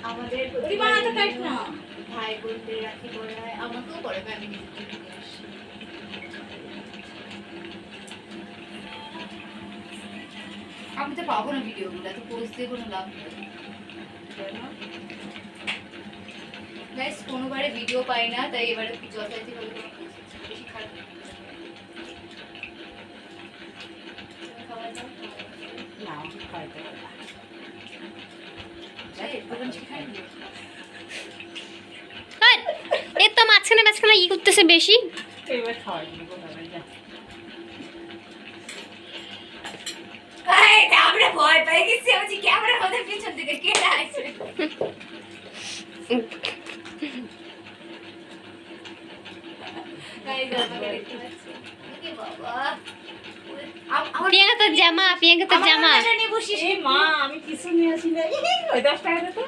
আমাদের ভাই বোনদের রাখি পরে হয়, আমাকেও পরে আমি আমি তো পাবো না ভিডিওগুলো, তো পোস্ট দিয়ে কোনো লাভ নেই। গাইস কোনোবারে ভিডিও পাই না, তাই এবারে যথাযথ ভাবে কোনো বেশি খারাপ খাবার দাও না খাইতে হবে না। এই তো মাঝখানে মাঝখানে ই করতেছে বেশি। এবার খাওয়াই দিব না যা। এই আমরা ভয় পেয়ে গেছি, আমি ক্যামেরার মধ্যে পিছন থেকে কে আসছে। গাইস আমাকে দেখতে পাচ্ছি ওকে বাবা প্রিয়াঙ্কা তোর জামা, প্রিয়াঙ্কা তোর জামা। এটা নিয়ে বসিস। এ মা আমি কিছু নিয়ে আসি না। ওই 10 টাকা দে তো।